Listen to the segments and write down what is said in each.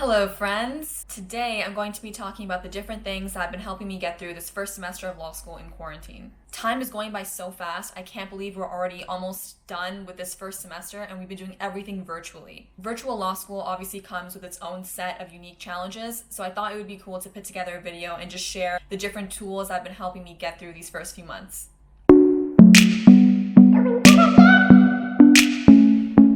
Hello, friends. Today I'm going to be talking about the different things that have been helping me get through this first semester of law school in quarantine. Time is going by so fast. I can't believe we're already almost done with this first semester and we've been doing everything virtually. Virtual law school obviously comes with its own set of unique challenges, so I thought it would be cool to put together a video and just share the different tools that have been helping me get through these first few months.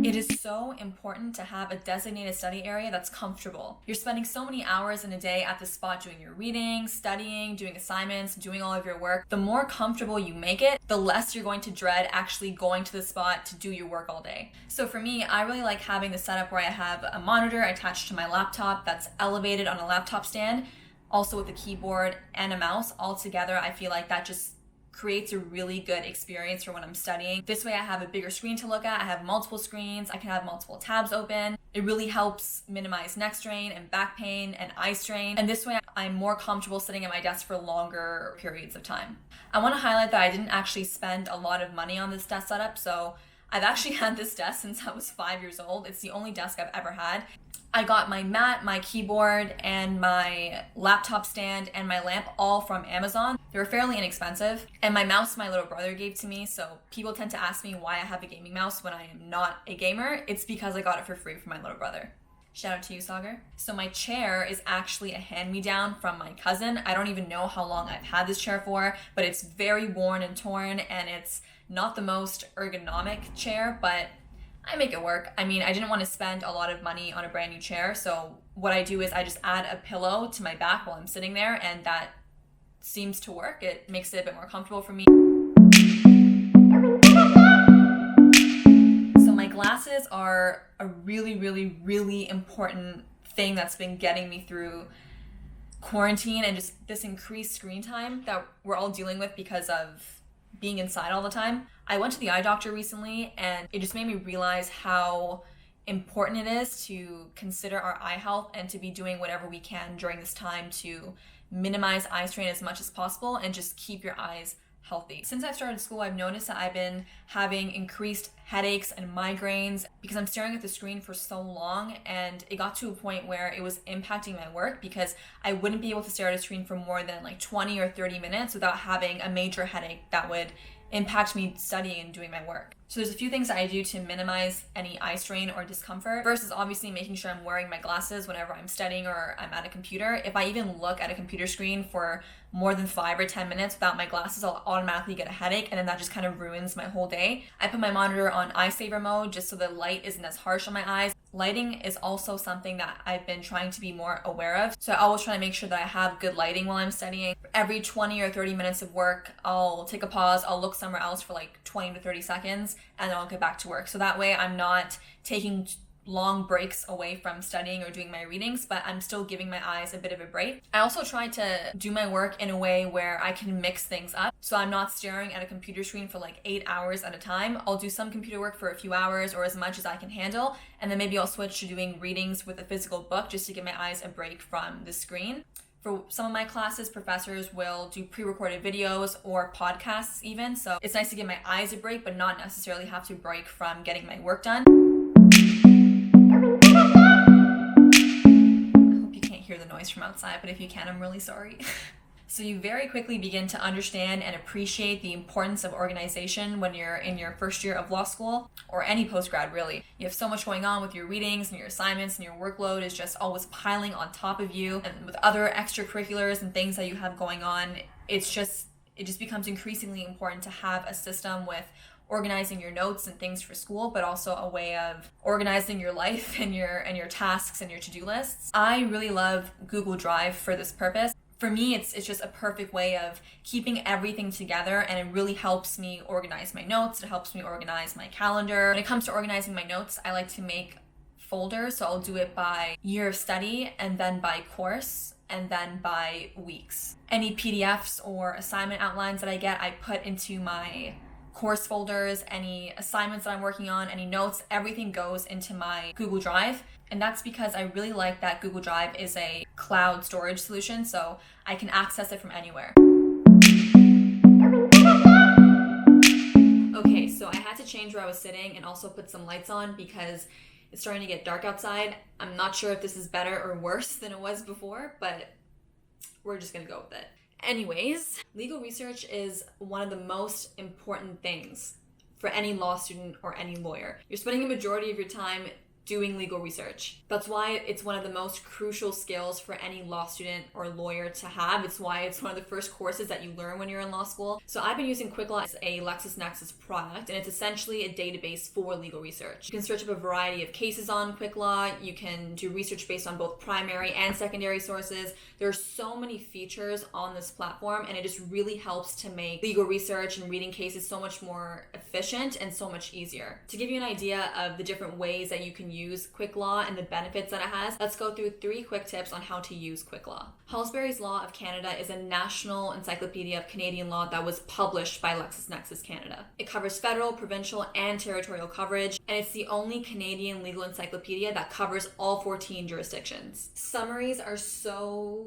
It is so important to have a designated study area that's comfortable. You're spending so many hours in a day at the spot doing your reading, studying, doing assignments, doing all of your work. The more comfortable you make it, the less you're going to dread actually going to the spot to do your work all day. So for me, I really like having the setup where I have a monitor attached to my laptop that's elevated on a laptop stand, also with a keyboard and a mouse. All together, I feel like that just creates a really good experience for when I'm studying. This way I have a bigger screen to look at, I have multiple screens, I can have multiple tabs open. It really helps minimize neck strain and back pain and eye strain. And this way I'm more comfortable sitting at my desk for longer periods of time. I want to highlight that I didn't actually spend a lot of money on this desk setup, so I've actually had this desk since I was 5 years old. It's the only desk I've ever had. I got my mat, my keyboard, and my laptop stand and my lamp all from Amazon. They were fairly inexpensive. And my mouse my little brother gave to me, so people tend to ask me why I have a gaming mouse when I am not a gamer. It's because I got it for free from my little brother. Shout out to you, Sagar. So my chair is actually a hand-me-down from my cousin. I don't even know how long I've had this chair for, but it's very worn and torn, and it's not the most ergonomic chair, but I make it work. I mean, I didn't want to spend a lot of money on a brand new chair, so what I do is I just add a pillow to my back while I'm sitting there, and that seems to work. It makes it a bit more comfortable for me. So my glasses are a really important thing that's been getting me through quarantine and just this increased screen time that we're all dealing with because of being inside all the time. I went to the eye doctor recently and it just made me realize how important it is to consider our eye health and to be doing whatever we can during this time to minimize eye strain as much as possible and just keep your eyes healthy. Since I've started school, I've noticed that I've been having increased headaches and migraines because I'm staring at the screen for so long, and it got to a point where it was impacting my work because I wouldn't be able to stare at a screen for more than like 20 or 30 minutes without having a major headache that would impact me studying and doing my work. So there's a few things that I do to minimize any eye strain or discomfort. First is obviously making sure I'm wearing my glasses whenever I'm studying or I'm at a computer. If I even look at a computer screen for more than 5 or 10 minutes without my glasses, I'll automatically get a headache, and then that just kind of ruins my whole day. I put my monitor on eye saver mode just so the light isn't as harsh on my eyes. Lighting is also something that I've been trying to be more aware of. So I always try to make sure that I have good lighting while I'm studying. Every 20 or 30 minutes of work, I'll take a pause, I'll look somewhere else for like 20 to 30 seconds, and then I'll get back to work. So that way I'm not taking long breaks away from studying or doing my readings, but I'm still giving my eyes a bit of a break. I also try to do my work in a way where I can mix things up. So I'm not staring at a computer screen for like 8 hours at a time. I'll do some computer work for a few hours or as much as I can handle, and then maybe I'll switch to doing readings with a physical book just to give my eyes a break from the screen. For some of my classes, professors will do pre-recorded videos or podcasts even, so it's nice to give my eyes a break but not necessarily have to break from getting my work done. Hear the noise from outside, but if you can, I'm really sorry. So you very quickly begin to understand and appreciate the importance of organization when you're in your first year of law school or any postgrad really. You have so much going on with your readings and your assignments, and your workload is just always piling on top of you, and with other extracurriculars and things that you have going on, it just becomes increasingly important to have a system with organizing your notes and things for school, but also a way of organizing your life and your tasks and your to-do lists. I really love Google Drive for this purpose. For me, it's just a perfect way of keeping everything together, and it really helps me organize my notes. It helps me organize my calendar. When it comes to organizing my notes, I like to make folders, so I'll do it by year of study, and then by course, and then by weeks. Any PDFs or assignment outlines that I get, I put into my course folders. Any assignments that I'm working on, any notes, everything goes into my Google Drive. And that's because I really like that Google Drive is a cloud storage solution, so I can access it from anywhere. Okay, so I had to change where I was sitting and also put some lights on because It's starting to get dark outside. I'm not sure if this is better or worse than it was before, but we're just gonna go with it. Anyways, legal research is one of the most important things for any law student or any lawyer. You're spending a majority of your time doing legal research. That's why it's one of the most crucial skills for any law student or lawyer to have. It's why it's one of the first courses that you learn when you're in law school. So I've been using QuickLaw as a LexisNexis product, and it's essentially a database for legal research. You can search up a variety of cases on QuickLaw. You can do research based on both primary and secondary sources. There are so many features on this platform, and it just really helps to make legal research and reading cases so much more efficient and so much easier. To give you an idea of the different ways that you can use QuickLaw and the benefits that it has, let's go through 3 quick tips on how to use QuickLaw. Halsbury's Law of Canada is a national encyclopedia of Canadian law that was published by LexisNexis Canada. It covers federal, provincial, and territorial coverage, and it's the only Canadian legal encyclopedia that covers all 14 jurisdictions. Summaries are so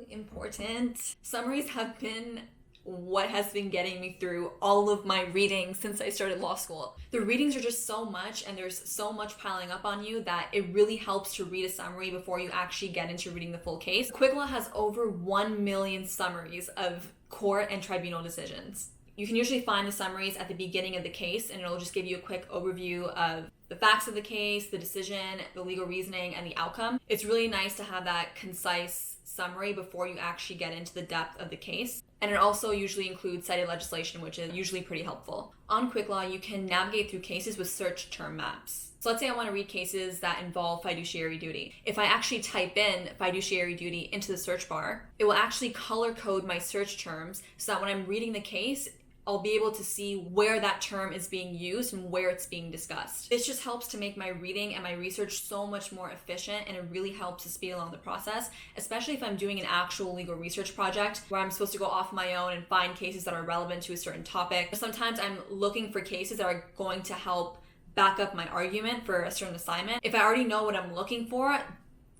important. Summaries have been what has been getting me through all of my reading since I started law school. The readings are just so much, and there's so much piling up on you that it really helps to read a summary before you actually get into reading the full case. QuickLaw has over 1 million summaries of court and tribunal decisions. You can usually find the summaries at the beginning of the case, and it'll just give you a quick overview of the facts of the case, the decision, the legal reasoning, and the outcome. It's really nice to have that concise summary before you actually get into the depth of the case. And it also usually includes cited legislation, which is usually pretty helpful. On QuickLaw, you can navigate through cases with search term maps. So let's say I want to read cases that involve fiduciary duty. If I actually type in fiduciary duty into the search bar, it will actually color code my search terms so that when I'm reading the case, I'll be able to see where that term is being used and where it's being discussed. This just helps to make my reading and my research so much more efficient, and it really helps to speed along the process, especially if I'm doing an actual legal research project where I'm supposed to go off my own and find cases that are relevant to a certain topic. Sometimes I'm looking for cases that are going to help back up my argument for a certain assignment. If I already know what I'm looking for,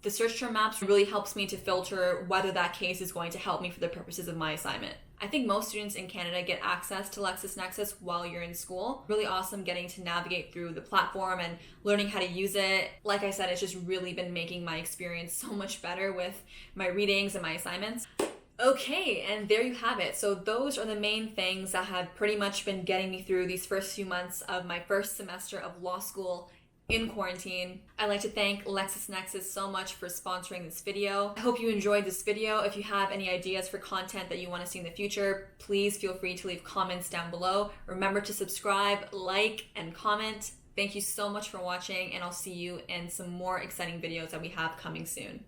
the search term maps really helps me to filter whether that case is going to help me for the purposes of my assignment. I think most students in Canada get access to LexisNexis while you're in school. Really awesome getting to navigate through the platform and learning how to use it. Like I said, it's just really been making my experience so much better with my readings and my assignments. Okay, and there you have it. So those are the main things that have pretty much been getting me through these first few months of my first semester of law school in quarantine. I'd like to thank LexisNexis so much for sponsoring this video. I hope you enjoyed this video. If you have any ideas for content that you want to see in the future, please feel free to leave comments down below. Remember to subscribe, like, and comment. Thank you so much for watching, and I'll see you in some more exciting videos that we have coming soon.